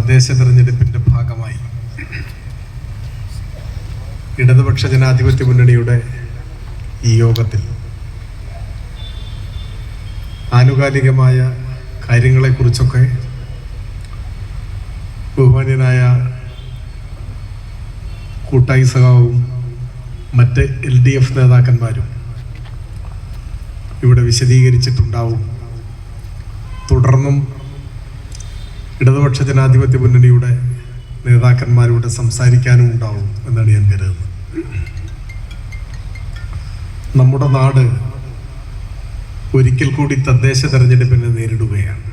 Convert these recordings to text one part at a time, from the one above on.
തദ്ദേശ തെരഞ്ഞെടുപ്പിൻ്റെ ഭാഗമായി ഇടതുപക്ഷ ജനാധിപത്യ മുന്നണിയുടെ ഈ യോഗത്തിൽ ആനുകാലികമായ കാര്യങ്ങളെക്കുറിച്ചൊക്കെ ബഹുമാന്യനായ കൂട്ടായി സഖാവും മറ്റ് LDF നേതാക്കന്മാരും ഇവിടെ വിശദീകരിച്ചിട്ടുണ്ടാവും. തുടർന്നും ഇടതുപക്ഷ ജനാധിപത്യ മുന്നണിയുടെ നേതാക്കന്മാരോട് സംസാരിക്കാനും ഉണ്ടാവും എന്നാണ് ഞാൻ കരുതുന്നത്. നമ്മുടെ നാട് ഒരിക്കൽ കൂടി തദ്ദേശ തെരഞ്ഞെടുപ്പിനെ നേരിടുകയാണ്.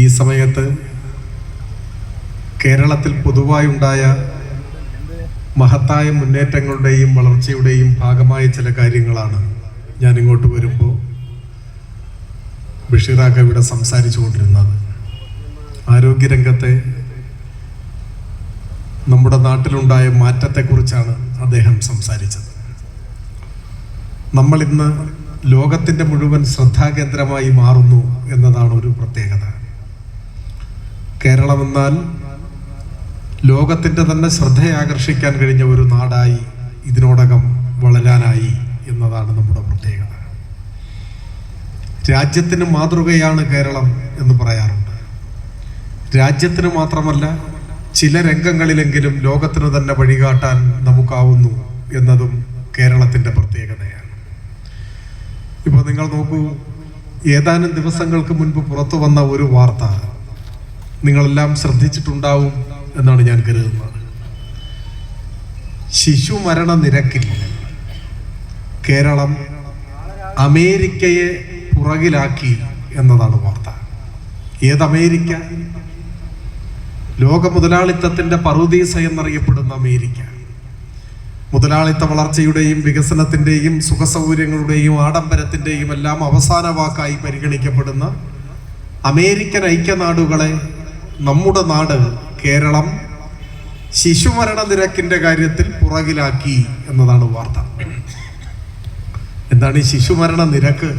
ഈ സമയത്ത് കേരളത്തിൽ പൊതുവായുണ്ടായ മഹത്തായ മുന്നേറ്റങ്ങളുടെയും വളർച്ചയുടെയും ഭാഗമായ ചില കാര്യങ്ങളാണ് ഞാൻ ഇങ്ങോട്ട് വരുമ്പോൾ ബഷീറാക്ക ഇവിടെ സംസാരിച്ചു കൊണ്ടിരുന്നത്. ആരോഗ്യരംഗത്തെ നമ്മുടെ നാട്ടിലുണ്ടായ മാറ്റത്തെക്കുറിച്ചാണ് അദ്ദേഹം സംസാരിച്ചത്. നമ്മൾ ഇന്ന് ലോകത്തിൻ്റെ മുഴുവൻ ശ്രദ്ധാകേന്ദ്രമായി മാറുന്നു എന്നതാണ് ഒരു പ്രത്യേകത. കേരളമെന്നാൽ ലോകത്തിൻ്റെ തന്നെ ശ്രദ്ധയാകർഷിക്കാൻ കഴിഞ്ഞ ഒരു നാടായി ഇതിനോടകം വളരാനായി എന്നതാണ് നമ്മുടെ പ്രത്യേകത. രാജ്യത്തിന് മാതൃകയാണ് കേരളം എന്ന് പറയാറുണ്ട്. രാജ്യത്തിന് മാത്രമല്ല, ചില രംഗങ്ങളിലെങ്കിലും ലോകത്തിന് തന്നെ വഴികാട്ടാൻ നമുക്കാവുന്നു എന്നതും കേരളത്തിൻ്റെ പ്രത്യേകതയാണ്. ഇപ്പോൾ നിങ്ങൾ നോക്കൂ, ഏതാനും ദിവസങ്ങൾക്ക് മുൻപ് പുറത്തു വന്ന ഒരു വാർത്ത നിങ്ങളെല്ലാം ശ്രദ്ധിച്ചിട്ടുണ്ടാവും എന്നാണ് ഞാൻ കരുതുന്നത്. ശിശുമരണ നിരക്കിൽ കേരളം അമേരിക്കയെ പുറകിലാക്കി എന്നതാണ് വാർത്ത. ഏതമേരിക്ക? ലോക മുതലാളിത്തത്തിൻ്റെ പറുദീസ എന്നറിയപ്പെടുന്ന അമേരിക്ക. മുതലാളിത്ത വളർച്ചയുടെയും വികസനത്തിൻ്റെയും സുഖസൗകര്യങ്ങളുടെയും ആഡംബരത്തിൻ്റെയും എല്ലാം അവസാന വാക്കായി പരിഗണിക്കപ്പെടുന്ന അമേരിക്കൻ ഐക്യനാടുകളെ നമ്മുടെ നാട് കേരളം ശിശുമരണ നിരക്കിൻ്റെ കാര്യത്തിൽ പുറകിലാക്കി എന്നതാണ് വാർത്ത. എന്താണ് ഈ ശിശുമരണ നിരക്ക്?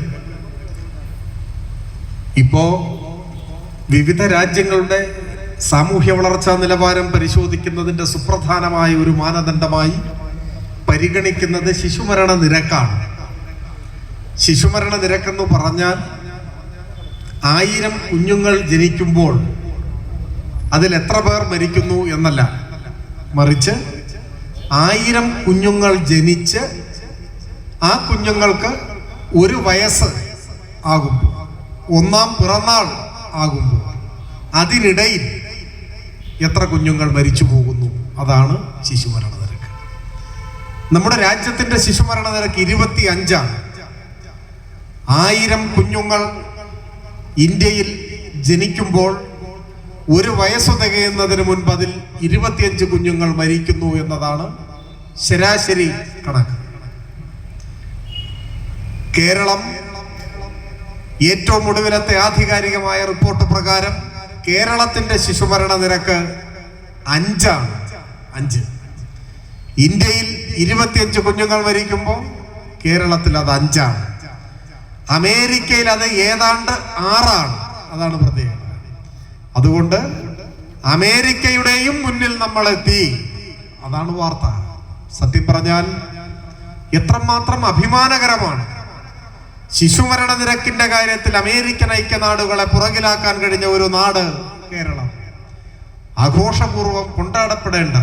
ഇപ്പോ വിവിധ രാജ്യങ്ങളുടെ സാമൂഹ്യ വളർച്ചാ നിലവാരം പരിശോധിക്കുന്നതിൻ്റെ സുപ്രധാനമായ ഒരു മാനദണ്ഡമായി പരിഗണിക്കുന്നത് ശിശുമരണ നിരക്കാണ്. ശിശുമരണ നിരക്കെന്ന് പറഞ്ഞാൽ 1000 കുഞ്ഞുങ്ങൾ ജനിക്കുമ്പോൾ അതിൽ എത്ര പേർ മരിക്കുന്നു എന്നല്ല, മറിച്ച് 1000 കുഞ്ഞുങ്ങൾ ജനിച്ച് ആ കുഞ്ഞുങ്ങൾക്ക് 1 വയസ്സ് ആകുമ്പോൾ, 1-ാം പിറന്നാൾ ആകുമ്പോൾ അതിനിടയിൽ എത്ര കുഞ്ഞുങ്ങൾ മരിച്ചു പോകുന്നു, അതാണ് ശിശുമരണ നിരക്ക്. നമ്മുടെ രാജ്യത്തിന്റെ ശിശുമരണ നിരക്ക് 25ആണ്. 1000 കുഞ്ഞുങ്ങൾ ഇന്ത്യയിൽ ജനിക്കുമ്പോൾ 1 വയസ്സ് തികയുന്നതിന് മുൻപ് അതിൽ 25 കുഞ്ഞുങ്ങൾ മരിക്കുന്നു എന്നതാണ് ശരാശരി കണക്ക്. കേരളം ഏറ്റവും ഒടുവിലത്തെ ആധികാരികമായ റിപ്പോർട്ട് പ്രകാരം കേരളത്തിന്റെ ശിശുമരണ നിരക്ക് 5ആണ്. 5. ഇന്ത്യയിൽ 25 കുഞ്ഞുങ്ങൾ മരിക്കുമ്പോൾ കേരളത്തിൽ അത് 5ആണ്. അമേരിക്കയിൽ അത് ഏതാണ്ട് 6ആണ്. അതാണ് പ്രത്യേകത. അതുകൊണ്ട് അമേരിക്കയുടെയും മുന്നിൽ നമ്മൾ എത്തി. അതാണ് വാർത്ത. സത്യം പറഞ്ഞാൽ എത്രമാത്രം അഭിമാനകരമാണ്. ശിശുമരണ നിരക്കിന്റെ കാര്യത്തിൽ അമേരിക്കൻ ഐക്യനാടുകളെ പുറകിലാക്കാൻ കഴിഞ്ഞ ഒരു നാട് കേരളം. ആഘോഷപൂർവ്വം കൊണ്ടാടപ്പെടേണ്ട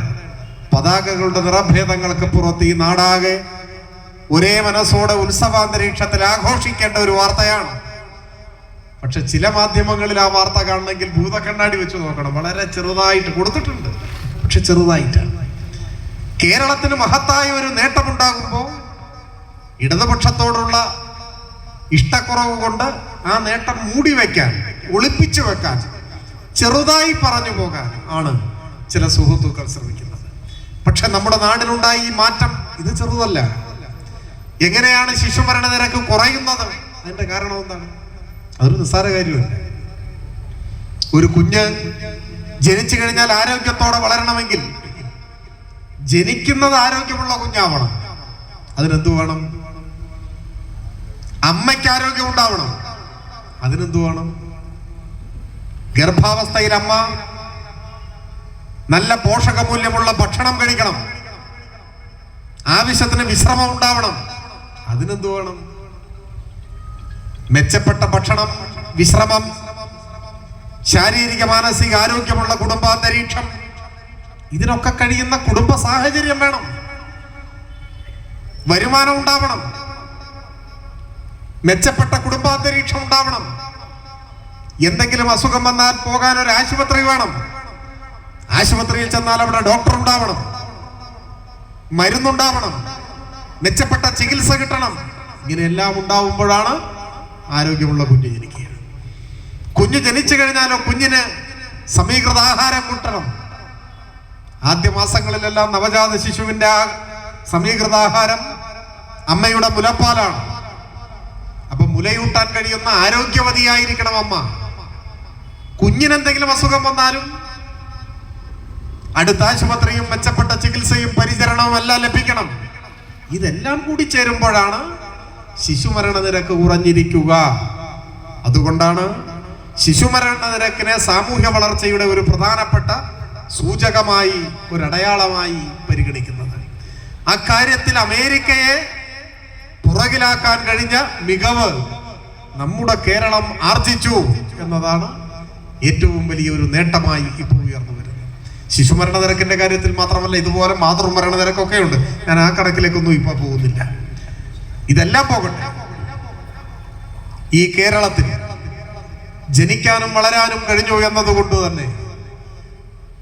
പതാകകളുടെ നിറഭേദങ്ങൾക്ക് പുറത്ത് ഈ നാടാകെ ഒരേ മനസ്സോടെ ഉത്സവാന്തരീക്ഷത്തിൽ ആഘോഷിക്കേണ്ട ഒരു വാർത്തയാണ്. പക്ഷെ ചില മാധ്യമങ്ങളിൽ ആ വാർത്ത കാണണമെങ്കിൽ ഭൂതക്കണ്ണാടി വെച്ച് നോക്കണം. വളരെ ചെറുതായിട്ട് കൊടുത്തിട്ടുണ്ട്, പക്ഷെ ചെറുതായിട്ടാണ്. കേരളത്തിന് മഹത്തായ ഒരു നേട്ടമുണ്ടാകുമ്പോൾ ഇടതുപക്ഷത്തോടുള്ള ഇഷ്ടക്കുറവ് കൊണ്ട് ആ നേട്ടം മൂടി വയ്ക്കാൻ, ഒളിപ്പിച്ചു വെക്കാൻ, ചെറുതായി പറഞ്ഞു പോകാൻ ആണ് ചില സുഹൃത്തുക്കൾ ശ്രമിക്കുന്നത്. പക്ഷെ നമ്മുടെ നാടിനുണ്ടായ ഈ മാറ്റം ഇത് ചെറുതല്ല. എങ്ങനെയാണ് ശിശുമരണ നിരക്ക് കുറയുന്നത്? അതിന്റെ കാരണം എന്താണ്? അതൊരു നിസ്സാര കാര്യമല്ല. ഒരു കുഞ്ഞ് ജനിച്ചു കഴിഞ്ഞാൽ ആരോഗ്യത്തോടെ വളരണമെങ്കിൽ ജനിക്കുന്നത് ആരോഗ്യമുള്ള കുഞ്ഞാവണം. അതിനെന്തു വേണം? അമ്മയ്ക്ക് ആരോഗ്യം ഉണ്ടാവണം. അതിനെന്തു വേണം? ഗർഭാവസ്ഥയിൽ അമ്മ നല്ല പോഷകമൂല്യമുള്ള ഭക്ഷണം കഴിക്കണം, ആവശ്യത്തിന് വിശ്രമം ഉണ്ടാവണം. അതിനെന്ത് വേണം? മെച്ചപ്പെട്ട ഭക്ഷണം, വിശ്രമം, ശാരീരിക മാനസിക ആരോഗ്യമുള്ള കുടുംബാന്തരീക്ഷം, ഇതിനൊക്കെ കഴിയുന്ന കുടുംബ സാഹചര്യം വേണം. വരുമാനം ഉണ്ടാവണം, മെച്ചപ്പെട്ട കുടുംബാന്തരീക്ഷം ഉണ്ടാവണം. എന്തെങ്കിലും അസുഖം വന്നാൽ പോകാൻ ഒരു ആശുപത്രി വേണം. ആശുപത്രിയിൽ ചെന്നാൽ അവിടെ ഡോക്ടർ ഉണ്ടാവണം, മരുന്നുണ്ടാവണം, മെച്ചപ്പെട്ട ചികിത്സ കിട്ടണം. ഇങ്ങനെയെല്ലാം ഉണ്ടാവുമ്പോഴാണ് ആരോഗ്യമുള്ള കുഞ്ഞ് ജനിക്കുക. കുഞ്ഞ് ജനിച്ചു കഴിഞ്ഞാലോ കുഞ്ഞിന് സമീകൃത ആഹാരം കിട്ടണം. ആദ്യ മാസങ്ങളിലെല്ലാം നവജാത ശിശുവിന്റെ ആ സമീകൃത ആഹാരം അമ്മയുടെ മുലപ്പാലാണ്. അപ്പൊ മുലയൂട്ടാൻ കഴിയുന്ന ആരോഗ്യവതിയായിരിക്കണം അമ്മ. കുഞ്ഞിനെന്തെങ്കിലും അസുഖം വന്നാലും അടുത്ത ആശുപത്രിയും മെച്ചപ്പെട്ട ചികിത്സയും പരിചരണവും എല്ലാം ലഭിക്കണം. ഇതെല്ലാം കൂടി ചേരുമ്പോഴാണ് ശിശുമരണ നിരക്ക് കുറഞ്ഞിരിക്കുക. അതുകൊണ്ടാണ് ശിശുമരണ നിരക്കിനെ സാമൂഹ്യ വളർച്ചയുടെ ഒരു പ്രധാനപ്പെട്ട സൂചകമായി, ഒരു അടയാളമായി പരിഗണിക്കുന്നത്. അക്കാര്യത്തിൽ അമേരിക്കയെ പുറകിലാക്കാൻ കഴിഞ്ഞ മികവ് നമ്മുടെ കേരളം ആർജിച്ചു എന്നതാണ് ഏറ്റവും വലിയൊരു നേട്ടമായി ഇപ്പോൾ ഉയർന്നു വരുന്നത്. ശിശുമരണ നിരക്കിന്റെ കാര്യത്തിൽ മാത്രമല്ല, ഇതുപോലെ മാതൃമരണ നിരക്കൊക്കെ ഉണ്ട്. ഞാൻ ആ കണക്കിലേക്കൊന്നും ഇപ്പൊ പോകുന്നില്ല. ഇതെല്ലാം പോകട്ടെ, ഈ കേരളത്തിൽ ജനിക്കാനും വളരാനും കഴിഞ്ഞു എന്നതുകൊണ്ട് തന്നെ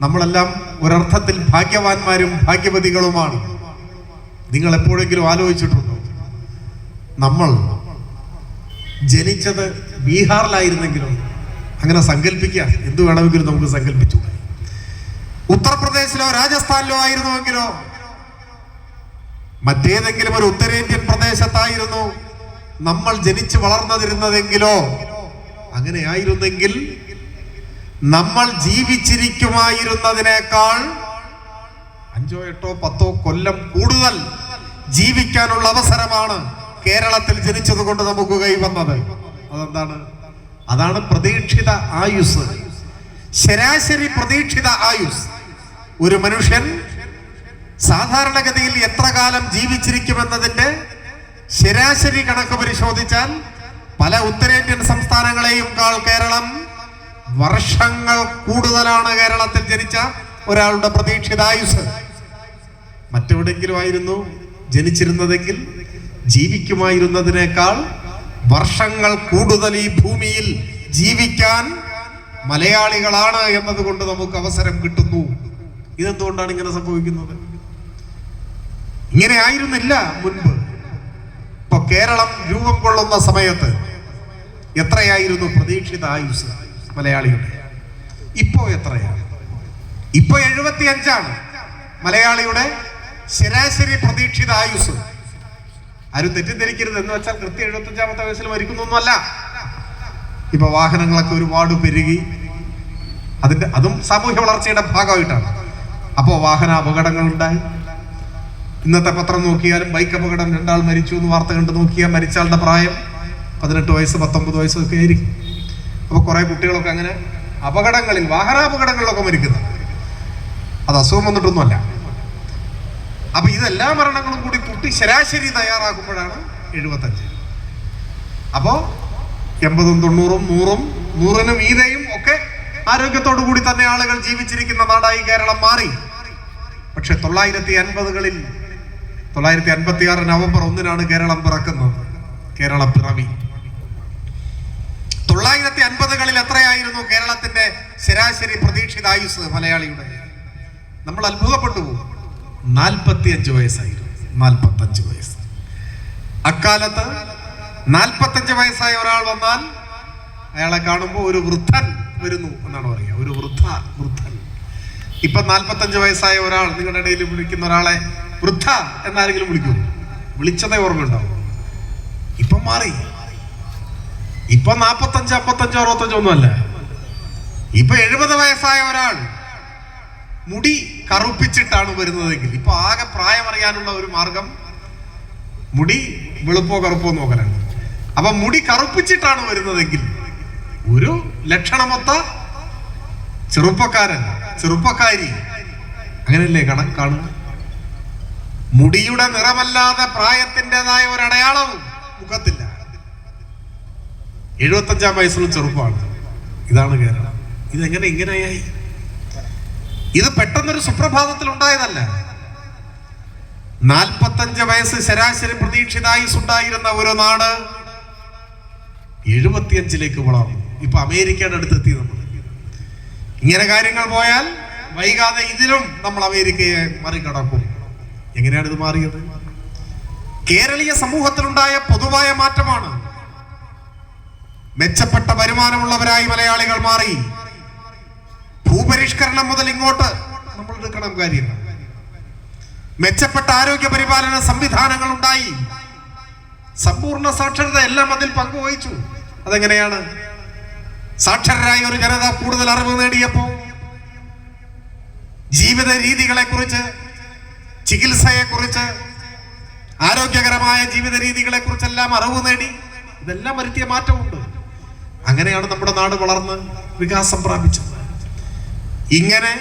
നമ്മളെല്ലാം ഒരർത്ഥത്തിൽ ഭാഗ്യവാന്മാരും ഭാഗ്യവതികളുമാണ്. നിങ്ങൾ എപ്പോഴെങ്കിലും ആലോചിച്ചിട്ടുണ്ടോ, നമ്മൾ ജനിച്ചത് ബീഹാറിലായിരുന്നെങ്കിലോ? അങ്ങനെ സങ്കല്പിക്കാം, എന്ത് വേണമെങ്കിലും നമുക്ക് സങ്കല്പിച്ചു. ഉത്തർപ്രദേശിലോ രാജസ്ഥാനിലോ ആയിരുന്നുവെങ്കിലോ? മറ്റേതെങ്കിലും ഒരു ഉത്തരേന്ത്യൻ പ്രദേശത്തായിരുന്നു നമ്മൾ ജനിച്ചു വളർന്നതിരുന്നതെങ്കിലോ? അങ്ങനെ ആയിരുന്നെങ്കിൽ നമ്മൾ ജീവിച്ചിരിക്കുമായിരുന്നതിനേക്കാൾ 5, 8, 10 കൊല്ലം കൂടുതൽ ജീവിക്കാനുള്ള അവസരമാണ് കേരളത്തിൽ ജനിച്ചത് കൊണ്ട് നമുക്ക് കൈവന്നത്. അതെന്താണ്? അതാണ് പ്രതീക്ഷിത ആയുസ്. ശരാശരി പ്രതീക്ഷിത ആയുസ്. ഒരു മനുഷ്യൻ സാധാരണഗതിയിൽ എത്ര കാലം ജീവിച്ചിരിക്കുമെന്നതിന്റെ ശരാശരി കണക്ക് പരിശോധിച്ചാൽ പല ഉത്തരേന്ത്യൻ സംസ്ഥാനങ്ങളെയും കേരളം വർഷങ്ങൾ കൂടുതലാണ് കേരളത്തിൽ ജനിച്ച ഒരാളുടെ പ്രതീക്ഷിത ആയുസ്. മറ്റെവിടെങ്കിലും ആയിരുന്നു ജനിച്ചിരുന്നതെങ്കിൽ ജീവിക്കുമായിരുന്നതിനേക്കാൾ വർഷങ്ങൾ കൂടുതൽ ഈ ഭൂമിയിൽ ജീവിക്കാൻ മലയാളികളാണ് എന്നതുകൊണ്ട് നമുക്ക് അവസരം കിട്ടുന്നു. ഇതെന്തുകൊണ്ടാണ് ഇങ്ങനെ സംഭവിക്കുന്നത്? ഇങ്ങനെ ആയിരുന്നില്ല മുൻപ്. ഇപ്പൊ കേരളം രൂപം കൊള്ളുന്ന സമയത്ത് എത്രയായിരുന്നു പ്രതീക്ഷിത ആയുസ് മലയാളിയുടെ? ഇപ്പോ എത്രയാണ്? ഇപ്പൊ 75 മലയാളിയുടെ ശരാശരി പ്രതീക്ഷിത ആയുസ്. ആരും തെറ്റിദ്ധരിക്കരുത്. എന്ന് വെച്ചാൽ കൃത്യം 75-ാമത്തെ വയസ്സിൽ മരിക്കുന്നൊന്നുമല്ല. ഇപ്പൊ വാഹനങ്ങളൊക്കെ ഒരുപാട് പെരുകി, അതും സാമൂഹ്യ വളർച്ചയുടെ ഭാഗമായിട്ടാണ്. അപ്പോൾ വാഹന അപകടങ്ങളുണ്ടായി. ഇന്നത്തെ പത്രം നോക്കിയാലും ബൈക്ക് അപകടം, 2 ആൾ മരിച്ചു എന്ന് വാർത്ത കണ്ട് നോക്കിയാൽ മരിച്ചാളുടെ പ്രായം 18 വയസ്സ് 19 വയസ്സൊക്കെ ആയിരിക്കും. അപ്പോൾ കുറെ കുട്ടികളൊക്കെ അങ്ങനെ അപകടങ്ങളിൽ, വാഹനാപകടങ്ങളിലൊക്കെ മരിക്കുന്നു. അത് അസുഖം വന്നിട്ടൊന്നുമല്ല. അപ്പൊ ഇതെല്ലാ മരണങ്ങളും കൂടി കൂട്ടി ശരാശരി തയ്യാറാക്കുമ്പോഴാണ് 75. അപ്പോ 80, 90, 100, 100-ന് മീതെയും ഒക്കെ ആരോഗ്യത്തോടു കൂടി തന്നെ ആളുകൾ ജീവിച്ചിരിക്കുന്ന നാടായി കേരളം മാറി. പക്ഷെ 1950-കളിൽ 1956 നവംബർ 1-നാണ് കേരളം പിറക്കുന്നത്. കേരള പിറവി. 1950-കളിൽ എത്രയായിരുന്നു കേരളത്തിന്റെ ശരാശരി പ്രതീക്ഷിത ആയുസ് മലയാളിയുടെ? നമ്മൾ അത്ഭുതപ്പെട്ടു പോകും. 45 വയസ്സായിരുന്നു. 45 വയസ്സ്. അക്കാലത്ത് 45 വയസ്സായ ഒരാൾ വന്നാൽ അയാളെ കാണുമ്പോൾ ഒരു വൃദ്ധൻ വരുന്നു എന്നാണ് പറയുക. ഒരു വൃദ്ധൻ. ഇപ്പൊ 45 വയസ്സായ ഒരാൾ നിങ്ങളുടെ ഇടയിൽ വിളിക്കുന്ന ഒരാളെ വൃദ്ധ എന്നാരെങ്കിലും വിളിക്കൂ? വിളിച്ചതേ ഓർമ്മയുണ്ടാവും. ഇപ്പൊ മാറി. ഇപ്പൊ 45, 55, 65 ഒന്നുമല്ല. ഇപ്പൊ 70 വയസ്സായ ഒരാൾ മുടി കറുപ്പിച്ചിട്ടാണ് വരുന്നതെങ്കിൽ, ഇപ്പൊ ആകെ പ്രായം അറിയാനുള്ള ഒരു മാർഗം മുടി വെളുപ്പോ കറുപ്പോ നോക്കലാണ്. അപ്പൊ മുടി കറുപ്പിച്ചിട്ടാണ് വരുന്നതെങ്കിൽ ഒരു ലക്ഷണമൊത്ത ചെറുപ്പക്കാരൻ, ചെറുപ്പക്കാരി, അങ്ങനെയല്ലേ കാണുക. മുടിയുടെ നിറമല്ലാതെ പ്രായത്തിൻ്റെതായ ഒരു അടയാളവും മുഖത്തില്ല. 75-ാം വയസ്സിലും ചെറുപ്പമാണ്. ഇതാണ് കേരളം. ഇതെങ്ങനെ ഇങ്ങനെയായി? ഇത് പെട്ടെന്നൊരു സുപ്രഭാതത്തിൽ ഉണ്ടായതല്ല. 45 വയസ്സ് ശരാശരി പ്രതീക്ഷിതായുസ് ഉണ്ടായിരുന്ന ഒരു നാട് 75ലേക്ക് വളർന്നു. ഇപ്പൊ അമേരിക്കയുടെ അടുത്തെത്തി നമ്മൾ. ഇങ്ങനെ കാര്യങ്ങൾ പോയാൽ വൈകാതെ ഇതിലും നമ്മൾ അമേരിക്കയെ മറികടക്കും. എങ്ങനെയാണ് ഇത് മാറിയത്? കേരളീയ സമൂഹത്തിലുണ്ടായ പൊതുവായ മാറ്റമാണ്. മെച്ചപ്പെട്ട വരുമാനമുള്ളവരായി മലയാളികൾ മാറി. ഭൂപരിഷ്കരണം മുതൽ ഇങ്ങോട്ട് നമ്മൾ എടുക്കണം കാര്യം. മെച്ചപ്പെട്ട ആരോഗ്യ പരിപാലന സംവിധാനങ്ങൾ ഉണ്ടായി. സമ്പൂർണ്ണ സാക്ഷരത എല്ലാം അതിൽ പങ്കുവഹിച്ചു. അതെങ്ങനെയാണ്? സാക്ഷരരായ ഒരു ജനത കൂടുതൽ അറിവ് നേടിയപ്പോ ജീവിത രീതികളെ കുറിച്ച്, ചികിത്സയെ കുറിച്ച്, ആരോഗ്യകരമായ ജീവിത രീതികളെ കുറിച്ചെല്ലാം അറിവ് നേടി. ഇതെല്ലാം വരുത്തിയ മാറ്റമുണ്ട്. അങ്ങനെയാണ് നമ്മുടെ നാട് വളർന്ന് വികാസം പ്രാപിച്ചത്. ഇങ്ങനെ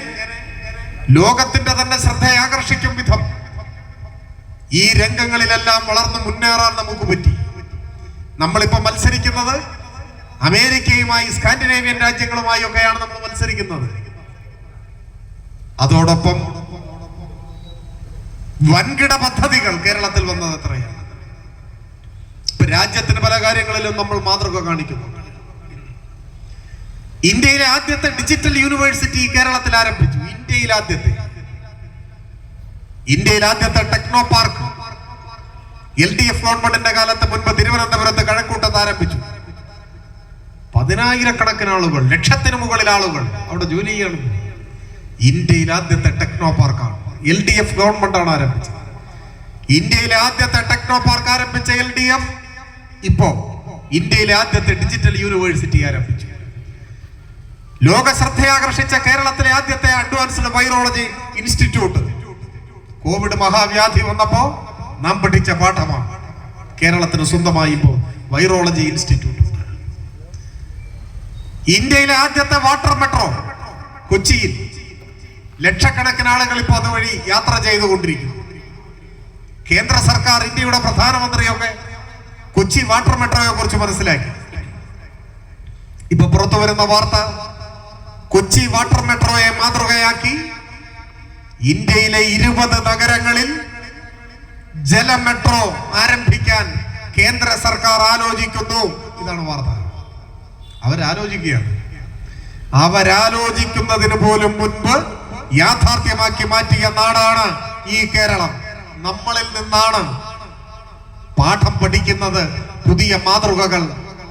ലോകത്തിന്റെ തന്നെ ശ്രദ്ധയെ ആകർഷിക്കും വിധം ഈ രംഗങ്ങളിലെല്ലാം വളർന്ന് മുന്നേറാൻ നമുക്ക് പറ്റി. നമ്മളിപ്പോ മത്സരിക്കുന്നത് അമേരിക്കയുമായി, സ്കാൻഡിനേവിയൻ രാജ്യങ്ങളുമായി ഒക്കെയാണ് നമ്മൾ മത്സരിക്കുന്നത്. അതോടൊപ്പം വൻകിട പദ്ധതികൾ കേരളത്തിൽ വന്നത് എത്രയാണ്. രാജ്യത്തിന് പല കാര്യങ്ങളിലും നമ്മൾ മാതൃക കാണിക്കുന്നു. ഇന്ത്യയിലെ ആദ്യത്തെ ഡിജിറ്റൽ യൂണിവേഴ്സിറ്റി കേരളത്തിൽ ആരംഭിച്ചു. ഇന്ത്യയിൽ ആദ്യത്തെ ടെക്നോ പാർക്ക് LDF ഗവൺമെന്റിന്റെ കാലത്ത് മുൻപ് തിരുവനന്തപുരത്ത് കഴക്കൂട്ടത്ത് ആരംഭിച്ചു. 10,000-കണക്കിന് ആളുകൾ, ലക്ഷത്തിന് മുകളിൽ ആളുകൾ അവിടെ ജോലി ചെയ്യണം. ഇന്ത്യയിൽ ആദ്യത്തെ ടെക്നോ പാർക്കാണ്. LDF ഗവൺമെന്റാണ് ആരംഭിച്ചത്. ഇന്ത്യയിലെ ആദ്യത്തെ ടെക്നോ പാർക്ക് ആരംഭിച്ച LDF ഇപ്പോ ഇന്ത്യയിലെ ആദ്യത്തെ ഡിജിറ്റൽ യൂണിവേഴ്സിറ്റി ആരംഭിച്ചു. ലോക ശ്രദ്ധയാകർഷിച്ച കേരളത്തിലെ ആദ്യത്തെ അഡ്വാൻസ്ഡ് വൈറോളജി ഇൻസ്റ്റിറ്റ്യൂട്ട് കോവിഡ് മഹാവ്യാധി വന്നപ്പോ നാം പഠിച്ച പാഠമാണ്. കേരളത്തിന് സ്വന്തമായി ഇപ്പോൾ വൈറോളജി ഇൻസ്റ്റിറ്റ്യൂട്ട്. ഇന്ത്യയിലെ ആദ്യത്തെ വാട്ടർ മെട്രോ കൊച്ചിയിൽ. ലക്ഷക്കണക്കിന് ആളുകൾ ഇപ്പോൾ അതുവഴി യാത്ര ചെയ്തുകൊണ്ടിരിക്കുന്നു. കേന്ദ്ര സർക്കാർ, ഇന്ത്യയുടെ പ്രധാനമന്ത്രിയൊക്കെ കൊച്ചി വാട്ടർ മെട്രോയെ കുറിച്ച് മനസ്സിലാക്കി. ഇപ്പൊ പുറത്തു വരുന്ന വാർത്ത, കൊച്ചി വാട്ടർ മെട്രോയെ മാതൃകയാക്കി ഇന്ത്യയിലെ 20 നഗരങ്ങളിൽ ജല മെട്രോ ആരംഭിക്കാൻ കേന്ദ്ര സർക്കാർ ആലോചിക്കുന്നു. ഇതാണ് വാർത്ത. അവരാലോചിക്കുന്നതിന് പോലും മുൻപ് യാഥാർത്ഥ്യമാക്കി മാറ്റിയ നാടാണ് ഈ കേരളം. നമ്മളിൽ നിന്നാണ് പാഠം പഠിക്കുന്നത്, പുതിയ മാതൃകകൾ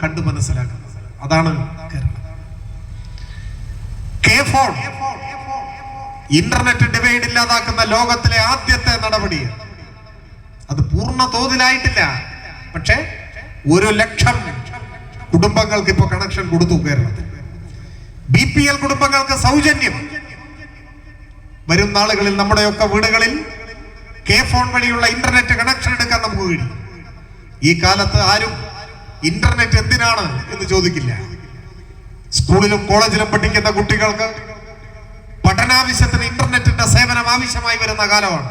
കണ്ടു മനസ്സിലാക്കുന്നത്. അതാണ് കേരളം. K-ഫോൺ, ഇന്റർനെറ്റ് ഡിവൈഡ് ഇല്ലാതാക്കുന്ന ലോകത്തിലെ ആദ്യത്തെ നടപടി. അത് പൂർണ്ണ തോതിലായിട്ടില്ല, പക്ഷേ 1 ലക്ഷം കുടുംബങ്ങൾക്ക് ഇപ്പൊ കണക്ഷൻ കൊടുത്തു കേരളത്തിൽ. BPL കുടുംബങ്ങൾക്ക് സൗജന്യം. വരും നാളുകളിൽ നമ്മുടെയൊക്കെ വീടുകളിൽ K-ഫോൺ വഴിയുള്ള ഇന്റർനെറ്റ് കണക്ഷൻ എടുക്കാൻ നമുക്ക് കഴിയും. ഈ കാലത്ത് ആരും ഇന്റർനെറ്റ് എന്തിനാണ് എന്ന് ചോദിക്കില്ല. സ്കൂളിലും കോളേജിലും പഠിക്കുന്ന കുട്ടികൾക്ക് പഠനാവശ്യത്തിന് ഇന്റർനെറ്റിന്റെ സേവനം ആവശ്യമായി വരുന്ന കാലമാണ്.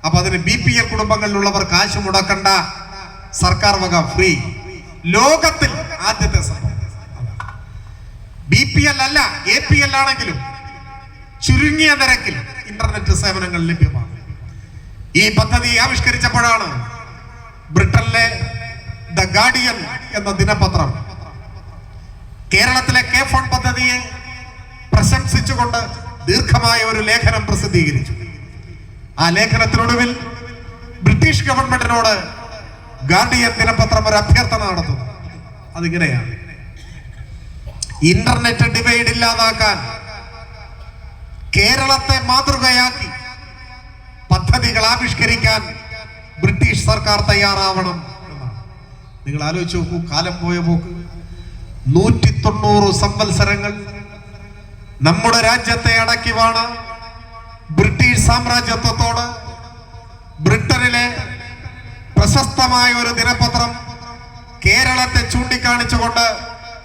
അപ്പൊ അതിന് BPL കുടുംബങ്ങളിലുള്ളവർ കാശ് മുടക്കണ്ട, സർക്കാർ വക ഫ്രീ. ലോകത്തിൽ ആദ്യത്തെ സംഭവം. BPL അല്ല, APL ആണെങ്കിലും ചുരുങ്ങിയ നിരക്കിൽ ഇന്റർനെറ്റ് സേവനങ്ങൾ ലഭ്യമാണ്. ഈ പദ്ധതി ആവിഷ്കരിച്ചപ്പോഴാണ് ബ്രിട്ടനിലെ ദ ഗാർഡിയൻ എന്ന ദിനപത്രം കേരളത്തിലെ K-ഫോൺ പദ്ധതിയെ പ്രശംസിച്ചുകൊണ്ട് ദീർഘമായ ഒരു ലേഖനം പ്രസിദ്ധീകരിച്ചു. ആ ലേഖനത്തിനൊടുവിൽ ബ്രിട്ടീഷ് ഗവൺമെന്റിനോട് ഗാർഡിയൻ ദിനപത്രം ഒരു അഭ്യർത്ഥന നടത്തുന്നു. അതിങ്ങനെയാണ്: ഇന്റർനെറ്റ് ഡിവൈഡ് ഇല്ലാതാക്കാൻ കേരളത്തെ മാതൃകയാക്കി പദ്ധതികൾ ആവിഷ്കരിക്കാൻ ബ്രിട്ടീഷ് സർക്കാർ തയ്യാറാവണം എന്നാണ്. നിങ്ങൾ ആലോചിച്ച് നോക്കൂ, കാലം പോയ പോക്ക്. 190 സംവത്സരങ്ങൾ നമ്മുടെ രാജ്യത്തെ അടക്കി വാണ ബ്രിട്ടീഷ് സാമ്രാജ്യത്വത്തോട് ബ്രിട്ടനിലെ പ്രശസ്തമായ ഒരു ദിനപത്രം കേരളത്തെ ചൂണ്ടിക്കാണിച്ചുകൊണ്ട്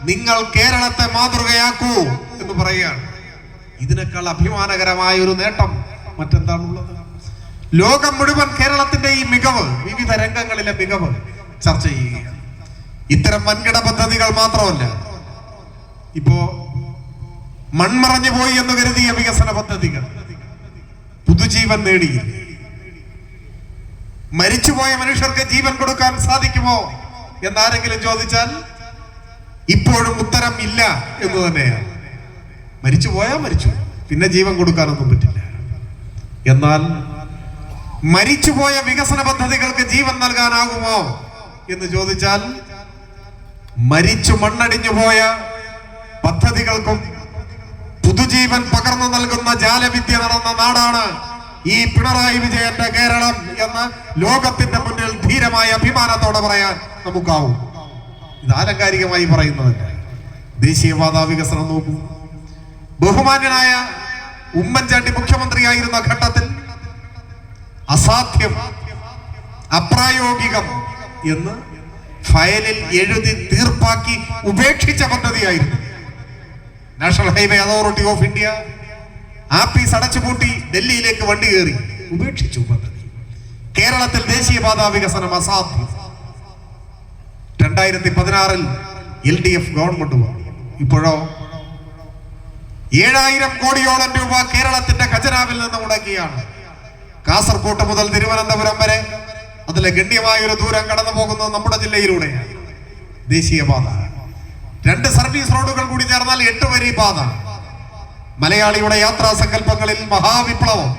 നിങ്ങൾ കേരളത്തെ മാതൃകയാക്കൂ എന്ന് പറയുകയാണ്. ഇതിനേക്കാൾ അഭിമാനകരമായ ഒരു നേട്ടം മറ്റെന്താണുള്ളത്? ലോകം മുഴുവൻ കേരളത്തിന്റെ ഈ മികവ്, വിവിധ രംഗങ്ങളിലെ മികവ് ചർച്ച ചെയ്യുകയാണ്. ഇത്തരം വൻകിട പദ്ധതികൾ മാത്രമല്ല, ഇപ്പോ മൺമറഞ്ഞു പോയി എന്ന് കരുതിയ വികസന പദ്ധതികൾ പുതുജീവൻ നേടി. മരിച്ചുപോയ മനുഷ്യർക്ക് ജീവൻ കൊടുക്കാൻ സാധിക്കുമോ എന്നാരെങ്കിലും ചോദിച്ചാൽ ഇപ്പോഴും ഉത്തരം ഇല്ല എന്ന് തന്നെയാണ്. മരിച്ചു പോയാൽ മരിച്ചു, പിന്നെ ജീവൻ കൊടുക്കാനൊന്നും പറ്റില്ല. എന്നാൽ മരിച്ചുപോയ വികസന പദ്ധതികൾക്ക് ജീവൻ നൽകാനാകുമോ എന്ന് ചോദിച്ചാൽ മരിച്ചു മണ്ണടിഞ്ഞു പോയ പദ്ധതികൾക്കും പുതുജീവൻ പകർന്നു നൽകുന്ന ജാലവിദ്യ നടന്ന നാടാണ് ഈ പിണറായി വിജയന്റെ കേരളം എന്ന് ലോകത്തിന്റെ മുന്നിൽ ധീരമായ അഭിമാനത്തോടെ പറയാൻ നമുക്കാവും. ഇത് ആലങ്കാരികമായി പറയുന്നതല്ല. ദേശീയപാതാ വികസനം നോക്കൂ. ബഹുമാന്യനായ ഉമ്മൻചാണ്ടി മുഖ്യമന്ത്രിയായിരുന്ന ഘട്ടത്തിൽ അസാധ്യം, അപ്രായോഗികം എന്ന് ഫയലിൽ എഴുതി തീർപ്പാക്കി ഉപേക്ഷിച്ച പദ്ധതിയായിരുന്നു national highway authority of India. ആപ്പീസ് അടച്ചുപൂട്ടി ഡൽഹിയിലേക്ക് വണ്ടി കയറി ഉപേക്ഷിച്ചു പദ്ധതി. കേരളത്തിൽ ദേശീയപാതാ വികസനം അസാധ്യം. 2016 LDF ഗവൺമെന്റ് വന്നു. ഇപ്പോഴോ 7000 കോടിയോളം രൂപ കേരളത്തിന്റെ ഖജനാവിൽ നിന്ന് മുടക്കിയാണ് കാസർകോട്ട് മുതൽ തിരുവനന്തപുരം വരെ അതിലെ ഗണ്യമായ ഒരു ദൂരം കടന്നു പോകുന്നത് നമ്മുടെ ജില്ലയിലൂടെയാണ്. ദേശീയപാത 2 സർവീസ് റോഡുകൾ കൂടി ചേർന്നാൽ 8 വരി പാത. മലയാളിയുടെ യാത്രാ സങ്കല്പങ്ങളിൽ മഹാവിപ്ലവം.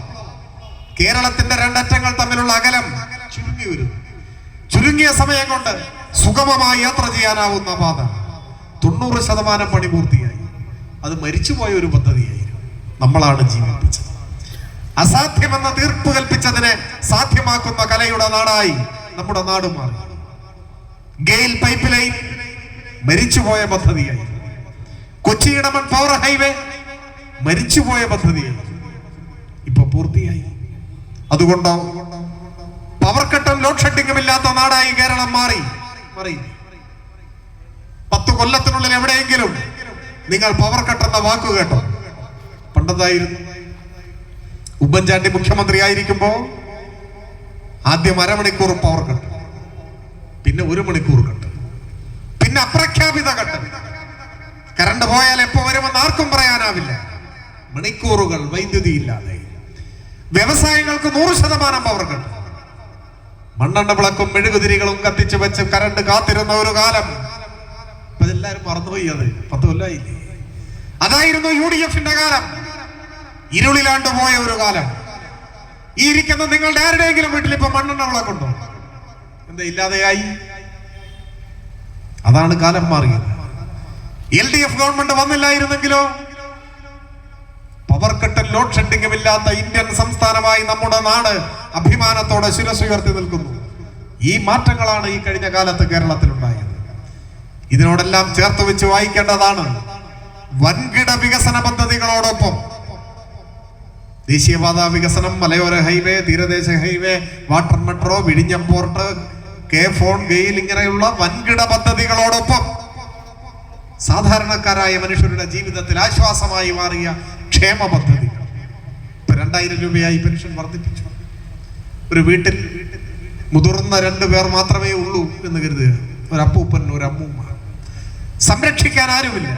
കേരളത്തിന്റെ 2 അറ്റങ്ങൾ തമ്മിലുള്ള അകലം ചുരുങ്ങി വരും. ചുരുങ്ങിയ സമയം കൊണ്ട് സുഗമമായി യാത്ര ചെയ്യാനാവുന്ന പാത 90% പണി പൂർത്തിയായി. അത് മരിച്ചുപോയ ഒരു പദ്ധതിയായിരുന്നു, നമ്മളാണ് ജീവിപ്പിച്ചത്. അസാധ്യമെന്ന തീർപ്പ് കൽപ്പിച്ചതിനെ സാധ്യമാക്കുന്ന കലയുടെ നാടായി നമ്മുടെ നാട് മാറി. ഗെയിൽ പൈപ്പ് ലൈൻ മരിച്ചുപോയ പദ്ധതിയായി. കൊച്ചി ഇടമൺ പവർ ഹൈവേ മരിച്ചുപോയ പദ്ധതിയായി, ഇപ്പൊ പൂർത്തിയായി. അതുകൊണ്ടോ പവർ കട്ടും ലോഡ് ഷെഡിങ്ങും ഇല്ലാത്ത നാടായി കേരളം മാറി. 10 കൊല്ലത്തിനുള്ളിൽ എവിടെയെങ്കിലും നിങ്ങൾ പവർ കട്ട് എന്ന വാക്ക് കേട്ടോ? പണ്ടതായിരുന്നു. ഉമ്മൻചാണ്ടി മുഖ്യമന്ത്രി ആയിരിക്കുമ്പോ ആദ്യം അരമണിക്കൂർ പവർ കട്ട്, പിന്നെ 1 മണിക്കൂർ കട്ട്, പിന്നെ അപ്രഖ്യാപിത കട്ട്. കറണ്ട് പോയാൽ എപ്പോ വരുമെന്ന് ആർക്കും പറയാനാവില്ല. മണിക്കൂറുകൾ വൈദ്യുതി ഇല്ലാതെ. വ്യവസായങ്ങൾക്ക് 100% പവർ കട്ട്. മണ്ണെണ്ണ വിളക്കും മെഴുകുതിരികളും കത്തിച്ചു വെച്ച് കറണ്ട് കാത്തിരുന്ന ഒരു കാലം. അപ്പൊ എല്ലാരും മറന്നുപോയി. അത് 10 കൊല്ലമായില്ലേ? അതായിരുന്നു UDFന്റെ കാലം. ഇരുളിലാണ്ട് പോയ ഒരു കാലം. ഈ ഇരിക്കുന്ന നിങ്ങളുടെ ആരുടെയെങ്കിലും വീട്ടിൽ ഇപ്പൊ മണ്ണെണ്ണ വിളക്കുണ്ടോ? എന്താ ഇല്ലാതെയായി? അതാണ് കാലം മാറിയത്. LDF ഗവൺമെന്റ് വന്നില്ലായിരുന്നെങ്കിലോ പവർ കട്ടും ലോഡ് ഷെഡിങ്ങും ഇല്ലാത്ത ഇന്ത്യൻ സംസ്ഥാനമായി നമ്മുടെ നാട് അഭിമാനത്തോടെ ശിരസുയർത്തി നിൽക്കുന്നു. ഈ മാറ്റങ്ങളാണ് ഈ കഴിഞ്ഞ കാലത്ത് കേരളത്തിലുണ്ടായത്. ഇതിനോടെല്ലാം ചേർത്ത് വെച്ച് വായിക്കേണ്ടതാണ് വൻകിട വികസന പദ്ധതികളോടൊപ്പം ദേശീയപാതാ വികസനം, മലയോര ഹൈവേ, തീരദേശ ഹൈവേ, വാട്ടർ മെട്രോ, വിഴിഞ്ഞം പോർട്ട്, K-ഫോൺ, ഗെയിൽ ഇങ്ങനെയുള്ള വൻകിട പദ്ധതികളോടൊപ്പം സാധാരണക്കാരായ മനുഷ്യരുടെ ജീവിതത്തിൽ ആശ്വാസമായി മാറിയ ക്ഷേമ പദ്ധതി. ഇപ്പൊ 2000 രൂപയായി പെൻഷൻ വർദ്ധിപ്പിച്ചു. ഒരു വീട്ടിൽ മുതിർന്ന 2 പേർ മാത്രമേ ഉള്ളൂ എന്ന് കരുതുക. ഒരു അപ്പൂപ്പൻ, ഒരു അമ്മൂമ്മ. സംരക്ഷിക്കാൻ ആരുമില്ല.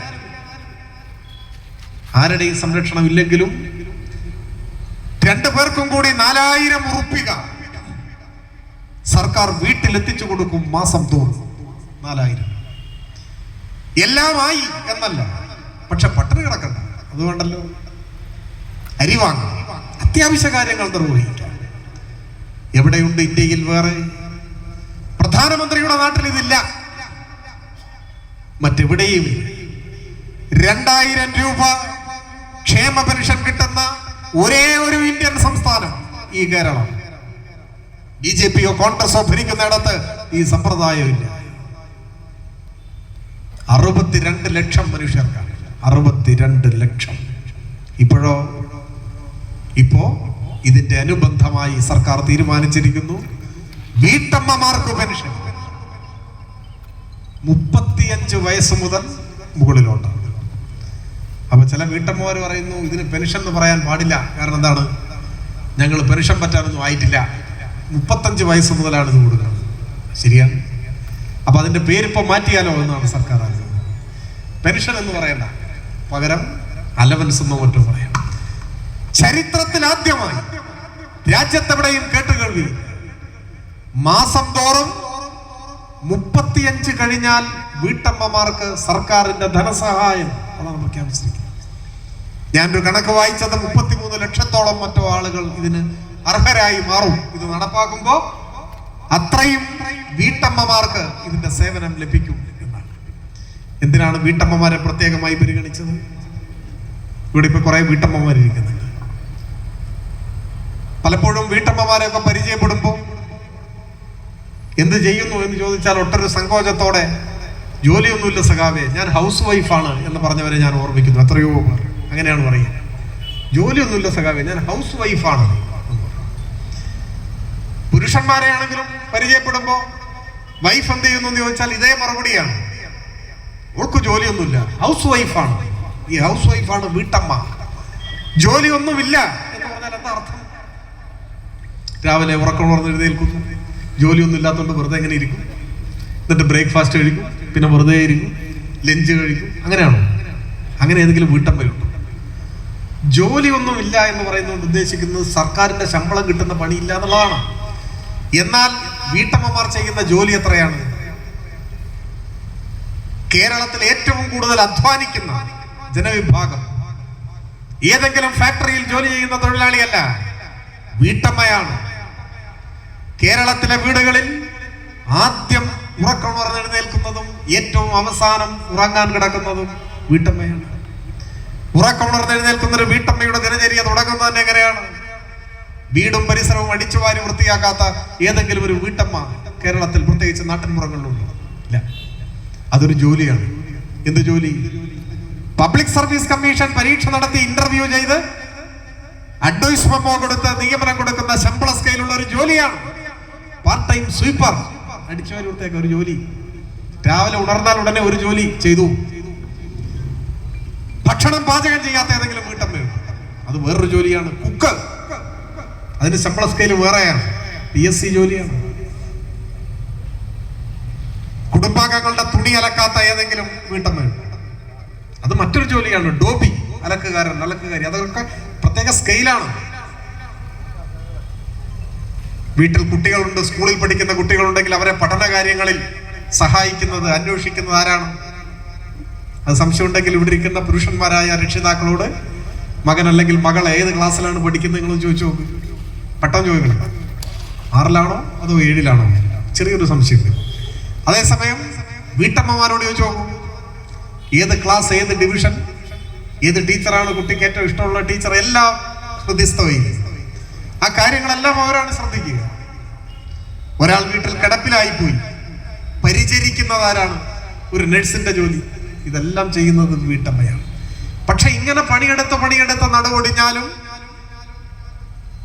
ആരുടെയും സംരക്ഷണം ഇല്ലെങ്കിലും 2 പേർക്കും കൂടി 4000 ഉറുപ്പിക സർക്കാർ വീട്ടിലെത്തിച്ചു കൊടുക്കും മാസം തോറും. 4000. എല്ലാമായി എന്നല്ല, പക്ഷെ പട്ടിണി കിടക്കണ്ട. അതുകൊണ്ടല്ലോ അരി വാങ്ങാം, അത്യാവശ്യ കാര്യങ്ങൾ നിർവഹിക്കാം. എവിടെയുണ്ട് ഇന്ത്യയിൽ വേറെ? പ്രധാനമന്ത്രിയുടെ നാട്ടിൽ ഇതില്ല, മറ്റെവിടെയും. 2000 രൂപ ക്ഷേമ പെൻഷൻ കിട്ടുന്ന ഒരേ ഒരു ഇന്ത്യൻ സംസ്ഥാനം ഈ കേരളം. BJPയോ കോൺഗ്രസോ ഭരിക്കുന്നിടത്ത് ഈ സമ്പ്രദായമില്ല. 62 ലക്ഷം മനുഷ്യർക്കാണ്. 62 ലക്ഷം. ഇപ്പോ ഇതിന്റെ അനുബന്ധമായി സർക്കാർ തീരുമാനിച്ചിരിക്കുന്നു വീട്ടമ്മമാർക്ക് പെൻഷൻ 35 വയസ്സ് മുതൽ മുകളിലോട്ട്. അപ്പൊ ചില വീട്ടമ്മമാർ പറയുന്നു ഇതിന് പെൻഷൻ എന്ന് പറയാൻ പാടില്ല, കാരണം എന്താണ്, ഞങ്ങൾ പെൻഷൻ പറ്റാനൊന്നും ആയിട്ടില്ല, 35 വയസ്സ് മുതലാണ് ഇത് കൊടുക്കുന്നത്. ശരിയാണ്. അപ്പൊ അതിന്റെ പേരിപ്പോ മാറ്റിയാലോ എന്നാണ് സർക്കാർ ആലോചിക്കുന്നത്. പെൻഷൻ എന്ന് പറയണ്ട, പകരം അലവൻസ് എന്നോ മറ്റോ പറയാം. ചരിത്രത്തിൽ ആദ്യമായി രാജ്യത്തെവിടെയും കേട്ടുകേൾവി, മാസം തോറും 35 കഴിഞ്ഞാൽ വീട്ടമ്മമാർക്ക് സർക്കാരിന്റെ ധനസഹായം അതാണ് പ്രഖ്യാപിച്ചിരിക്കുന്നത്. ഞാനൊരു കണക്ക് വായിച്ചത് 33 ലക്ഷത്തോളം മറ്റോ ആളുകൾ ഇതിന് അർഹരായി മാറും. ഇത് നടപ്പാക്കുമ്പോ അത്രയും വീട്ടമ്മമാർക്ക് ഇതിന്റെ സേവനം ലഭിക്കും എന്നാണ്. എന്തിനാണ് വീട്ടമ്മമാരെ പ്രത്യേകമായി പരിഗണിച്ചത്? ഇവിടെ ഇപ്പൊ കുറെ വീട്ടമ്മമാരിരിക്കുന്നുണ്ട്. പലപ്പോഴും വീട്ടമ്മമാരെയൊക്കെ പരിചയപ്പെടുമ്പോൾ എന്ത് ചെയ്യുന്നു എന്ന് ചോദിച്ചാൽ ഒട്ടൊരു സങ്കോചത്തോടെ ജോലിയൊന്നുമില്ല സഖാവേ, ഞാൻ ഹൗസ് വൈഫാണ് എന്ന് പറഞ്ഞവരെ ഞാൻ ഓർമ്മിക്കുന്നു. എത്രയോ പേർ അങ്ങനെയാണ് പറയുക. ജോലിയൊന്നുമില്ല സഖാവേ, ഞാൻ ഹൗസ് വൈഫാണ്. പുരുഷന്മാരെയാണെങ്കിലും പരിചയപ്പെടുമ്പോ വൈഫ് എന്ത് ചെയ്യുന്നു എന്ന് ചോദിച്ചാൽ ഇതേ മറുപടിയാണ്, ഓൾക്ക് ജോലിയൊന്നുമില്ല, ഹൗസ് വൈഫാണ്. ഈ ഹൗസ് വൈഫാണ് വീട്ടമ്മ. ജോലിയൊന്നുമില്ല എന്ന് പറഞ്ഞാൽ എന്താ അർത്ഥം? രാവിലെ ഉറക്കം ഉണർന്ന് എഴുന്നേൽക്കുന്നു, ജോലിയൊന്നും ഇല്ലാത്തതുകൊണ്ട് വെറുതെ എങ്ങനെ ഇരിക്കും, എന്നിട്ട് ബ്രേക്ക്ഫാസ്റ്റ് കഴിക്കും, പിന്നെ വെറുതെ ഇരിക്കും, ലഞ്ച് കഴിക്കും. അങ്ങനെയാണോ? അങ്ങനെ ഏതെങ്കിലും വീട്ടമ്മയുണ്ടോ? ജോലിയൊന്നും ഇല്ല എന്ന് പറയുന്നത് ഉദ്ദേശിക്കുന്നത് സർക്കാരിന്റെ ശമ്പളം കിട്ടുന്ന പണിയില്ല എന്നുള്ളതാണ്. എന്നാൽ വീട്ടമ്മമാർ ചെയ്യുന്ന ജോലി എത്രയാണ്? കേരളത്തിൽ ഏറ്റവും കൂടുതൽ അധ്വാനിക്കുന്ന ജനവിഭാഗം ഏതെങ്കിലും ഫാക്ടറിയിൽ ജോലി ചെയ്യുന്ന തൊഴിലാളിയല്ല, വീട്ടമ്മയാണ്. കേരളത്തിലെ വീടുകളിൽ ആദ്യം ഉറക്കമുണർന്നെഴുന്നേൽക്കുന്നതും ഏറ്റവും അവസാനം ഉറങ്ങാൻ കിടക്കുന്നതും വീട്ടമ്മയാണ്. ഉറക്കമുണർന്നെഴുന്നേൽക്കുന്ന ഒരു വീട്ടമ്മയുടെ ദിനചര്യ തുടങ്ങുന്നത് തന്നെ എങ്ങനെയാണ്? വീടും പരിസരവും അടിച്ചുവാരി വൃത്തിയാക്കാത്ത ഏതെങ്കിലും ഒരു വീട്ടമ്മ കേരളത്തിൽ, പ്രത്യേകിച്ച് നാട്ടിൻപുറങ്ങളിലുണ്ട്? ഇല്ല. അതൊരു ജോലിയാണ്. എന്ത് ജോലി? പബ്ലിക് സർവീസ് കമ്മീഷൻ പരീക്ഷ നടത്തി ഇന്റർവ്യൂ ചെയ്ത് അഡ്വൈസ് മെമ്മോ കൊടുത്ത് നിയമനം കൊടുക്കുന്ന ശമ്പള സ്കെയിലുള്ള ഒരു ജോലിയാണ് പാർട്ട് ടൈം സ്വീപ്പർ. അടിച്ചുവാരി വൃത്തിയാക്ക ഒരു ജോലി. രാവിലെ ഉണർന്നാൽ ഉടനെ ഒരു ജോലി ചെയ്തു. ഭക്ഷണം പാചകം ചെയ്യാത്ത ഏതെങ്കിലും വീട്ടമ്മയുണ്ട്, അത് വേറൊരു ജോലിയാണ്. കുക്ക്, അതിന് ശമ്പള സ്കെയിൽ വേറെയാണ്, PSC ജോലിയാണ്. കുടുംബാംഗങ്ങളുടെ തുണി അലക്കാത്ത ഏതെങ്കിലും വീട്ടമ്മയുണ്ട്, അത് മറ്റൊരു ജോലിയാണ്. ഡോബി, അലക്കുകാരൻ, അലക്കുകാരി, അതൊക്കെ പ്രത്യേക സ്കെയിലാണ്. വീട്ടിൽ കുട്ടികളുണ്ട്, സ്കൂളിൽ പഠിക്കുന്ന കുട്ടികളുണ്ടെങ്കിൽ അവരെ പഠന കാര്യങ്ങളിൽ സഹായിക്കുന്നത്, അന്വേഷിക്കുന്നത് ആരാണ്? അത് സംശയം ഉണ്ടെങ്കിൽ ഇവിടെ ഇരിക്കുന്ന പുരുഷന്മാരായ രക്ഷിതാക്കളോട് മകൻ അല്ലെങ്കിൽ മകൾ ഏത് ക്ലാസ്സിലാണ് പഠിക്കുന്നത് നിങ്ങൾ ചോദിച്ചു നോക്ക്. പെട്ടെന്ന് ചോദിക്കണം, 6-ലാണോ അതോ 7-ലാണോ? ചെറിയൊരു സംശയം. അതേസമയം വീട്ടമ്മമാരോട് ചോദിച്ചു നോക്കൂ, ഏത് ക്ലാസ്, ഏത് ഡിവിഷൻ, ഏത് ടീച്ചറാണ് കുട്ടിക്ക് ഏറ്റവും ഇഷ്ടമുള്ള ടീച്ചർ, എല്ലാം ഹൃദയസ്ഥമായി. ആ കാര്യങ്ങളെല്ലാം അവരാണ് ശ്രദ്ധിക്കുക. ഒരാൾ വീട്ടിൽ കിടപ്പിലായിപ്പോയി, പരിചരിക്കുന്നത് ആരാണ്? ഒരു നഴ്സിന്റെ ജോലി. ഇതെല്ലാം ചെയ്യുന്നത് വീട്ടമ്മയാണ്. പക്ഷെ ഇങ്ങനെ പണിയെടുത്ത് നടുവൊടിഞ്ഞാലും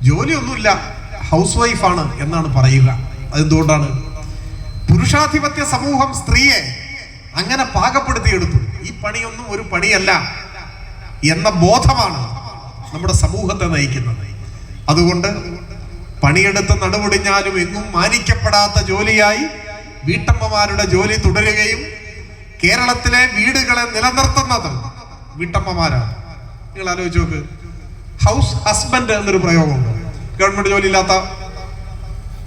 ജോലിയൊന്നുമില്ല, ഹൗസ് വൈഫാണ് എന്നാണ് പറയുക. അതെന്തുകൊണ്ടാണ്? പുരുഷാധിപത്യ സമൂഹം സ്ത്രീയെ അങ്ങനെ പാകപ്പെടുത്തിയെടുത്തു. ഈ പണിയൊന്നും ഒരു പണിയല്ല എന്ന ബോധമാണ് നമ്മുടെ സമൂഹത്തെ നയിക്കുന്നത്. അതുകൊണ്ട് പണിയെടുത്ത് നടുവൊടിഞ്ഞാലും എങ്ങും മാനിക്കപ്പെടാത്ത ജോലിയായി വീട്ടമ്മമാരുടെ ജോലി തുടരുകയും കേരളത്തിലെ വീടുകളെ നിലനിർത്തുന്നത് വീട്ടമ്മമാരാണ്. നിങ്ങൾ ആലോചിച്ച് നോക്ക്, ഹൗസ് ഹസ്ബൻഡ് എന്നൊരു പ്രയോഗമുണ്ട്. ഗവൺമെന്റ് ജോലി ഇല്ലാത്ത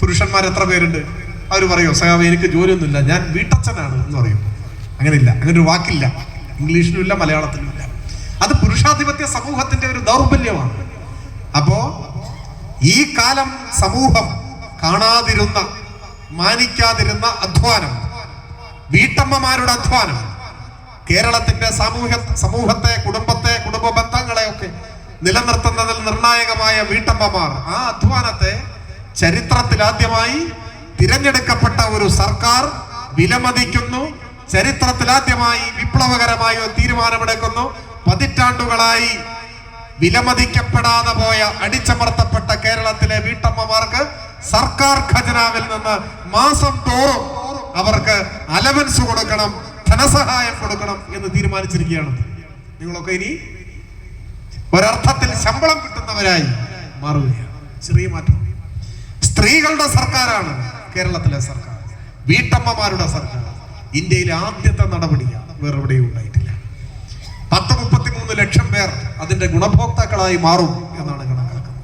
പുരുഷന്മാർ എത്ര പേരുണ്ട്? അവർ പറയോ, സഹാബ് എനിക്ക് ജോലിയൊന്നുമില്ല, ഞാൻ വീട്ടച്ഛനാണ് എന്ന് പറയും. അങ്ങനെയില്ല, അങ്ങനെ ഒരു വാക്കില്ല, ഇംഗ്ലീഷിലും ഇല്ല, മലയാളത്തിലും ഇല്ല. അത് പുരുഷാധിപത്യ സമൂഹത്തിന്റെ ഒരു ദൗർബല്യമാണ്. അപ്പോ ഈ കാലം സമൂഹം കാണാതിരുന്ന, മാനിക്കാതിരുന്ന അധ്വാനം, വീട്ടമ്മമാരുടെ അധ്വാനം, കേരളത്തിന്റെ സമൂഹത്തെ, കുടുംബ ബന്ധങ്ങളെയൊക്കെ നിലനിർത്തുന്നതിൽ നിർണായകമായ വീട്ടമ്മമാർ, ആ അധ്വാനത്തെ ചരിത്രത്തിൽ ആദ്യമായി തിരഞ്ഞെടുക്കപ്പെട്ട ഒരു സർക്കാർ വിലമതിക്കുന്നു. ചരിത്രത്തിൽ ആദ്യമായി വിപ്ലവകരമായ ഒരു തീരുമാനമെടുക്കുന്നു. പതിറ്റാണ്ടുകളായി വിലമതിക്കപ്പെടാതെ പോയ, അടിച്ചമർത്തപ്പെട്ട കേരളത്തിലെ വീട്ടമ്മമാർക്ക് സർക്കാർ ഖജനാവിൽ നിന്ന് മാസം തോറും അവർക്ക് അലവൻസ് കൊടുക്കണം, ധനസഹായം കൊടുക്കണം എന്ന് തീരുമാനിച്ചിരിക്കുകയാണ്. നിങ്ങളൊക്കെ ഇനി ഒരർത്ഥത്തിൽ ശമ്പളം കിട്ടുന്നവരായി മാറുകയാണ്. ചെറിയ മാറ്റം. സ്ത്രീകളുടെ സർക്കാരാണ് കേരളത്തിലെ സർക്കാർ, വീട്ടമ്മമാരുടെ സർക്കാർ. ഇന്ത്യയിലെ ആദ്യത്തെ നടപടിയാണ്, വേറെവിടെയും ഉണ്ടായിട്ടില്ല. 10-33 ലക്ഷം പേർ അതിന്റെ ഗുണഭോക്താക്കളായി മാറും എന്നാണ് കണക്കാക്കുന്നത്.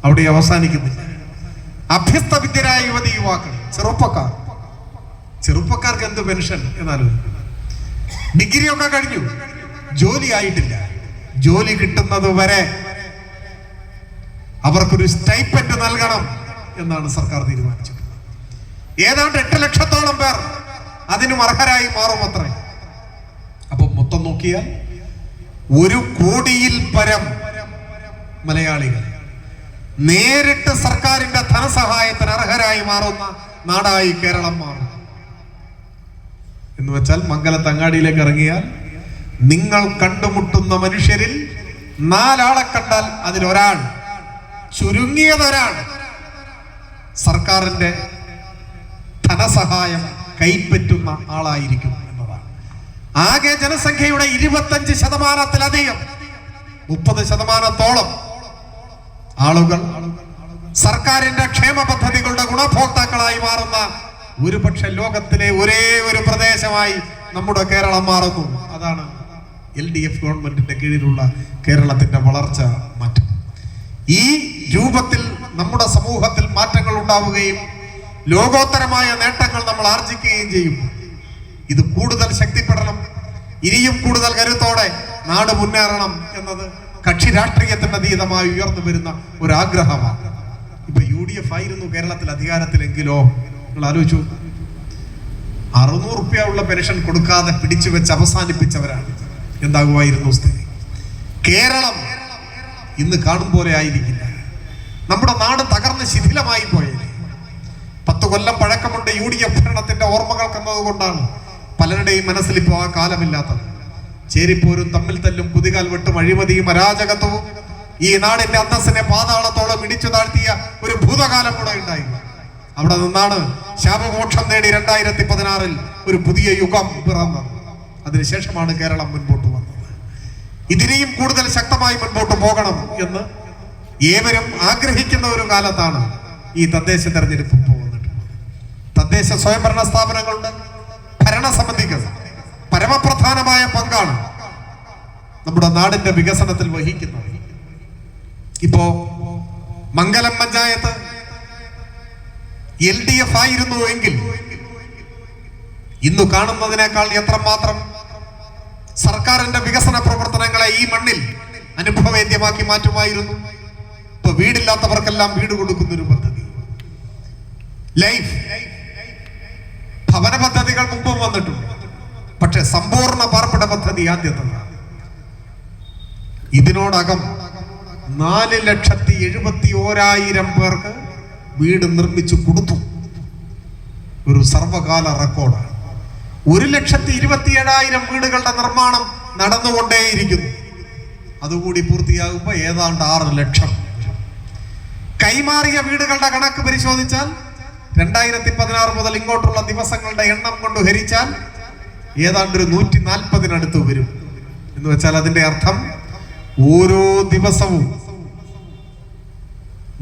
അവിടെ അവസാനിക്കുന്നില്ല. അഭ്യസ്ത വിദ്യരായ യുവതി യുവാക്കൾ, ചെറുപ്പക്കാർക്ക് എന്ത് പെൻഷൻ എന്നാലും ഡിഗ്രി ഒക്കെ കഴിഞ്ഞു, ജോലി ആയിട്ടില്ല. ജോലി കിട്ടുന്നത് വരെ അവർക്കൊരു സ്റ്റൈപ്പൻഡ് നൽകണം എന്നാണ് സർക്കാർ തീരുമാനിച്ചത്. ഏതാണ്ട് 8 ലക്ഷത്തോളം പേർ അതിനും അർഹരായി മാറും അത്രേ. അപ്പൊ മൊത്തം നോക്കിയാൽ 1 കോടിയിൽ പരം മലയാളികൾ നേരിട്ട് സർക്കാരിന്റെ ധനസഹായത്തിന് അർഹരായി മാറുന്ന നാടായി കേരളം മാറും. എന്ന് വെച്ചാൽ മംഗലത്ത് അങ്ങാടിയിലേക്ക് ഇറങ്ങിയാൽ നിങ്ങൾ കണ്ടുമുട്ടുന്ന മനുഷ്യരിൽ 4 ആളെ കണ്ടാൽ അതിലൊരാൾ, ചുരുങ്ങിയതൊരാൾ, സർക്കാരിന്റെ ധനസഹായം കൈപ്പറ്റുന്ന ആളായിരിക്കും എന്നതാണ്. ആകെ ജനസംഖ്യയുടെ 25%-ലധികം, 30%-ഓളം ആളുകൾ സർക്കാരിന്റെ ക്ഷേമ പദ്ധതികളുടെ ഗുണഭോക്താക്കളായി മാറുന്ന ഒരുപക്ഷെ ലോകത്തിലെ ഒരേ ഒരു പ്രദേശമായി നമ്മുടെ കേരളം മാറുന്നു. അതാണ് LDF ഗവൺമെന്റിന്റെ കീഴിലുള്ള കേരളത്തിന്റെ വളർച്ച മാറ്റം. ഈ രൂപത്തിൽ നമ്മുടെ സമൂഹത്തിൽ മാറ്റങ്ങൾ ഉണ്ടാവുകയും ലോകോത്തരമായ നേട്ടങ്ങൾ നമ്മൾ ആർജിക്കുകയും ചെയ്യും. ഇത് കൂടുതൽ ശക്തിപ്പെടണം, ഇനിയും കൂടുതൽ കരുത്തോടെ നാട് മുന്നേറണം എന്നത് കക്ഷി രാഷ്ട്രീയത്തിന്റെ അതീതമായി ഉയർന്നു വരുന്ന ഒരാഗ്രഹമാണ്. ഇപ്പൊ UDF ആയിരുന്നു കേരളത്തിൽ അധികാരത്തിലെങ്കിലോ നിങ്ങൾ ആലോചിച്ചു, 600 രൂപ ഉള്ള പെൻഷൻ കൊടുക്കാതെ പിടിച്ചു വെച്ച് അവസാനിപ്പിച്ചവരാണ്. എന്താകുമായിരുന്നു സ്ഥിതി? കേരളം ഇന്ന് കാണും പോലെ ആയിരിക്കില്ല. നമ്മുടെ നാട് തകർന്ന് ശിഥിലമായി പോയത്. 10 കൊല്ലം പഴക്കമുണ്ട് UDF ഭരണത്തിന്റെ ഓർമ്മകൾ എന്നതുകൊണ്ടാണ് പലരുടെയും മനസ്സിൽ ഇപ്പോൾ ആ കാലമില്ലാത്തത്. ചേരിപ്പോരും തമ്മിൽ തല്ലും കുതികാൽ വെട്ടും അഴിമതിയും അരാജകത്വവും ഈ നാടിന്റെ അന്തസ്സിനെ പാതാളത്തോളം ഇടിച്ചു താഴ്ത്തിയ ഒരു ഭൂതകാലം കൂടെ ഉണ്ടായിരുന്നു. അവിടെ നിന്നാണ് ശാപമോക്ഷം നേടി 2016-ൽ ഒരു പുതിയ യുഗം പിറന്നത്. അതിനുശേഷമാണ് കേരളം മുൻപോട്ട് വന്നത്. ഇതിനെയും കൂടുതൽ ശക്തമായി മുൻപോട്ട് പോകണം എന്ന് ഏവരും ആഗ്രഹിക്കുന്ന ഒരു കാലത്താണ് ഈ തദ്ദേശ തെരഞ്ഞെടുപ്പ് പോകുന്നിട്ടുള്ളത്. തദ്ദേശ സ്വയംഭരണ സ്ഥാപനങ്ങളുടെ ഭരണസമിതികൾ പരമപ്രധാനമായ പങ്കാണ് നമ്മുടെ നാടിന്റെ വികസനത്തിൽ വഹിക്കുന്നത്. ഇപ്പോ മംഗലം പഞ്ചായത്ത് LDF ആയിരുന്നു എങ്കിൽ ഇന്ന് കാണുന്നതിനേക്കാൾ എത്രമാത്രം സർക്കാരിന്റെ വികസന പ്രവർത്തനങ്ങളെ ഈ മണ്ണിൽ അനുഭവവേദ്യമാക്കി മാറ്റുമായിരുന്നു. ഇപ്പൊ വീടില്ലാത്തവർക്കെല്ലാം വീട് കൊടുക്കുന്നൊരു പദ്ധതി, ലൈഫ് ഭവന പദ്ധതികൾ മുമ്പും വന്നിട്ടുണ്ട്. പക്ഷെ സമ്പൂർണ്ണ പാർപ്പിട പദ്ധതി ആദ്യത്തെ. ഇതിനോടകം 4,71,000 പേർക്ക് വീട് നിർമ്മിച്ചു കൊടുത്തു. ഒരു സർവകാല റെക്കോർഡാണ്. 1,27,000 വീടുകളുടെ നിർമ്മാണം നടന്നുകൊണ്ടേയിരിക്കുന്നു. അതുകൂടി പൂർത്തിയാകുമ്പോൾ ഏതാണ്ട് 6 ലക്ഷം. കൈമാറിയ വീടുകളുടെ കണക്ക് പരിശോധിച്ചാൽ 2016 മുതൽ ഇങ്ങോട്ടുള്ള ദിവസങ്ങളുടെ എണ്ണം കൊണ്ട് ഹരിച്ചാൽ ഏതാണ്ട് ഒരു 140-നടുത്ത് വരും. എന്ന് വെച്ചാൽ അതിന്റെ അർത്ഥം ഓരോ ദിവസവും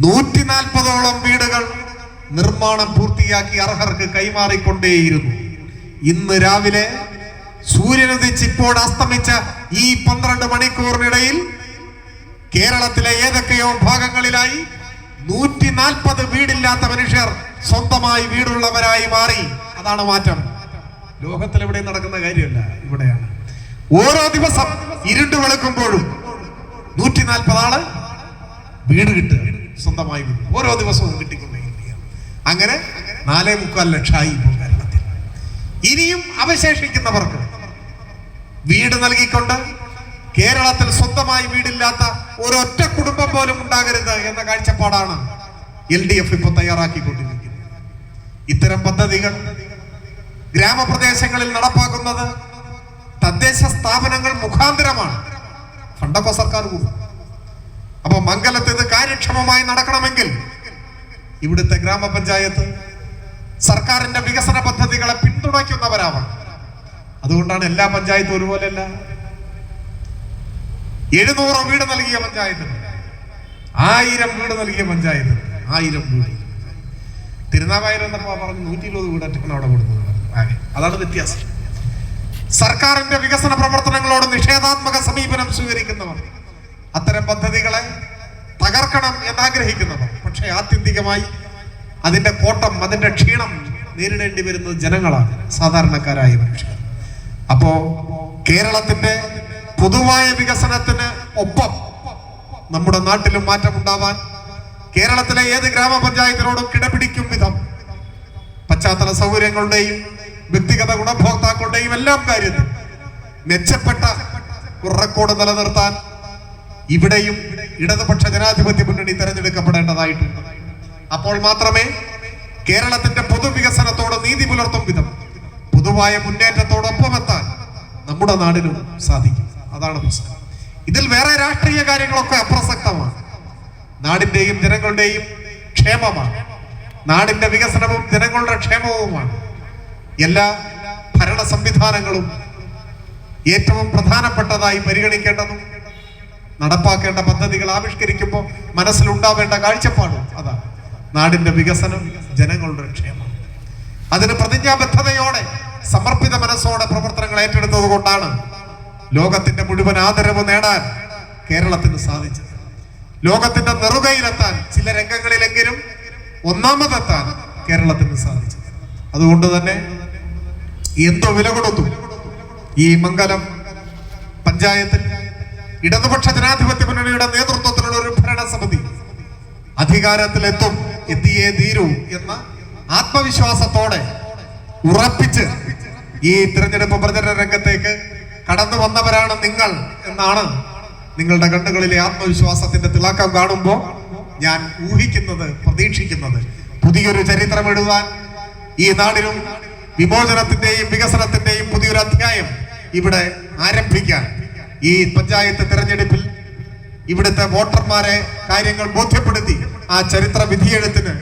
140ഓളം വീടുകൾ നിർമ്മാണം പൂർത്തിയാക്കി അർഹർക്ക് കൈമാറിക്കൊണ്ടേയിരുന്നു. ഇന്ന് രാവിലെ സൂര്യനുദിച്ച് ഇപ്പോൾ അസ്തമിച്ച ഈ 12 മണിക്കൂറിനിടയിൽ കേരളത്തിലെ ഏതൊക്കെയോ ഭാഗങ്ങളിലായി 140 വീടില്ലാത്ത മനുഷ്യർ സ്വന്തമായി വീടുള്ളവരായി മാറി. അതാണ് മാറ്റം. ലോകത്തിൽ എവിടെയും നടക്കുന്ന കാര്യമല്ല, ഇവിടെയാണ്. ഓരോ ദിവസം ഇരുണ്ട് വെളുക്കുമ്പോഴും 140 ആള് വീട് കിട്ടുക, സ്വന്തമായി വീട് ഓരോ ദിവസവും കിട്ടിക്കൊണ്ടേയിരിക്കുകയാണ്. അങ്ങനെ 4.25 ലക്ഷമായി ഇപ്പോൾ കേരളത്തിൽ. ഇനിയും അവശേഷിക്കുന്നവർക്ക് വീട് നൽകിക്കൊണ്ട് കേരളത്തിൽ സ്വന്തമായി വീടില്ലാത്ത ഒരൊറ്റ കുടുംബം പോലും ഉണ്ടാകരുത് എന്ന കാഴ്ചപ്പാടാണ് LDF ഇപ്പോൾ തയ്യാറാക്കിക്കൊണ്ടിരിക്കുന്നത്. ഇത്തരം പദ്ധതികൾ ഗ്രാമപ്രദേശങ്ങളിൽ നടപ്പാക്കുന്നത് തദ്ദേശ സ്ഥാപനങ്ങൾ മുഖാന്തരമാണ്. ഫണ്ടൊക്കെ സർക്കാർ കൂടും. അപ്പൊ മംഗലത്ത് ഇത് കാര്യക്ഷമമായി നടക്കണമെങ്കിൽ ഇവിടുത്തെ ഗ്രാമപഞ്ചായത്ത് സർക്കാരിന്റെ വികസന പദ്ധതികളെ പിന്തുണയ്ക്കുന്നവരാവണം. അതുകൊണ്ടാണ് എല്ലാ പഞ്ചായത്തും ഒരുപോലെയല്ല. 700 വീട് നൽകിയ പഞ്ചായത്തുണ്ട്, 1000 വീട് നൽകിയ പഞ്ചായത്തുണ്ട്. 1000 വീട്. തിരുനാവായ വന്നപ്പോൾ പറഞ്ഞു 120 വീട് ഒറ്റക്കാണ് അവിടെ കൊടുത്തത്. അതാണ് വ്യത്യാസം. സർക്കാരിന്റെ വികസന പ്രവർത്തനങ്ങളോട് നിഷേധാത്മക സമീപനം സ്വീകരിക്കുന്നവർ, അത്തരം പദ്ധതികളെ തകർക്കണം എന്നാഗ്രഹിക്കുന്നവർ, പക്ഷേ ആത്യന്തികമായി അതിന്റെ കോട്ടം, അതിന്റെ ക്ഷീണം നേരിടേണ്ടി വരുന്നത് ജനങ്ങളാണ്, സാധാരണക്കാരായ മനുഷ്യർ. അപ്പോ കേരളത്തിന്റെ പൊതുവായ വികസനത്തിന് ഒപ്പം നമ്മുടെ നാട്ടിലും മാറ്റമുണ്ടാവാൻ, കേരളത്തിലെ ഏത് ഗ്രാമപഞ്ചായത്തിനോടും കിടപിടിക്കും വിധം പശ്ചാത്തല സൗകര്യങ്ങളുടെയും വ്യക്തിഗത ഗുണഭോക്താക്കളുടെയും എല്ലാം കാര്യത്തിൽ മെച്ചപ്പെട്ട ഒരു റെക്കോർഡ് നിലനിർത്താൻ ഇവിടെയും ഇടതുപക്ഷ ജനാധിപത്യ മുന്നണി തെരഞ്ഞെടുക്കപ്പെടേണ്ടതായിട്ടുണ്ട്. അപ്പോൾ മാത്രമേ കേരളത്തിന്റെ പൊതുവികസനത്തോട് നീതി പുലർത്തും വിധം പൊതുവായ മുന്നേറ്റത്തോടൊപ്പം എത്താൻ നമ്മുടെ നാടിനും സാധിക്കും. അതാണ് പ്രശ്നം. ഇതിൽ വേറെ രാഷ്ട്രീയ കാര്യങ്ങളൊക്കെ അപ്രസക്തമാണ്. നാടിന്റെയും ജനങ്ങളുടെയും ക്ഷേമമാണ്, നാടിന്റെ വികസനവും ജനങ്ങളുടെ ക്ഷേമവുമാണ്. എല്ലാ ഭരണ സംവിധാനങ്ങളും ഏറ്റവും പ്രധാനപ്പെട്ടതായി പരിഗണിക്കേണ്ടതും നടപ്പാക്കേണ്ട പദ്ധതികൾ ആവിഷ്കരിക്കുമ്പോൾ മനസ്സിലുണ്ടാവേണ്ട കാഴ്ചപ്പാടും അതാണ്. നാടിന്റെ വികസനം, ജനങ്ങളുടെ ക്ഷേമം. അതിന് പ്രതിജ്ഞാബദ്ധതയോടെ സമർപ്പിത മനസ്സോടെ പ്രവർത്തനങ്ങൾ ഏറ്റെടുത്തത് കൊണ്ടാണ് ലോകത്തിന്റെ മുഴുവൻ ആദരവ് നേടാൻ കേരളത്തിന് സാധിച്ചത്. ലോകത്തിന്റെ നെറുകയിലെത്താൻ, ചില രംഗങ്ങളിലെങ്കിലും ഒന്നാമതെത്താൻ കേരളത്തിന് സാധിച്ചത്. അതുകൊണ്ട് തന്നെ എന്തോ വില കൊടുത്തു ഈ മംഗലം പഞ്ചായത്തിൽ ഇടതുപക്ഷ ജനാധിപത്യ മുന്നണിയുടെ നേതൃത്വത്തിലുള്ള ഒരു ഭരണസമിതി അധികാരത്തിലെത്തും, എത്തിയേ തീരൂ എന്ന ആത്മവിശ്വാസത്തോടെ ഉറപ്പിച്ച് ഈ തിരഞ്ഞെടുപ്പ് പ്രചരണ രംഗത്തേക്ക് കടന്നു വന്നവരാണ് നിങ്ങൾ എന്നാണ് നിങ്ങളുടെ കണ്ണുകളിലെ ആത്മവിശ്വാസത്തിന്റെ തിളക്കം കാണുമ്പോൾ ഞാൻ ഊഹിക്കുന്നത്, പ്രതീക്ഷിക്കുന്നത്. പുതിയൊരു ചരിത്രം എഴുതാൻ, ഈ നാടിനും വിമോചനത്തിന്റെയും വികസനത്തിന്റെയും പുതിയൊരു അധ്യായം ഇവിടെ ആരംഭിക്കാൻ ഈ പഞ്ചായത്ത് തിരഞ്ഞെടുപ്പിൽ ഇവിടുത്തെ വോട്ടർമാരെ കാര്യങ്ങൾ ബോധ്യപ്പെടുത്തി ആ ചരിത്ര വിധിയെഴുത്തിന്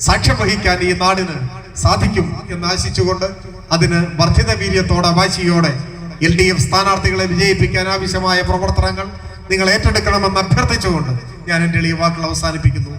സാക്ഷ്യം വഹിക്കാൻ ഈ നാടിന് സാധിക്കും എന്ന് ആശിച്ചുകൊണ്ട് അതിന് വർദ്ധിത വീര്യത്തോടെ, വാശിയോടെ LDF സ്ഥാനാർത്ഥികളെ വിജയിപ്പിക്കാൻ ആവശ്യമായ പ്രവർത്തനങ്ങൾ നിങ്ങൾ ഏറ്റെടുക്കണമെന്ന് അഭ്യർത്ഥിച്ചുകൊണ്ട് ഞാൻ എൻ്റെ എളിയ വാക്കുകൾ അവസാനിപ്പിക്കുന്നു.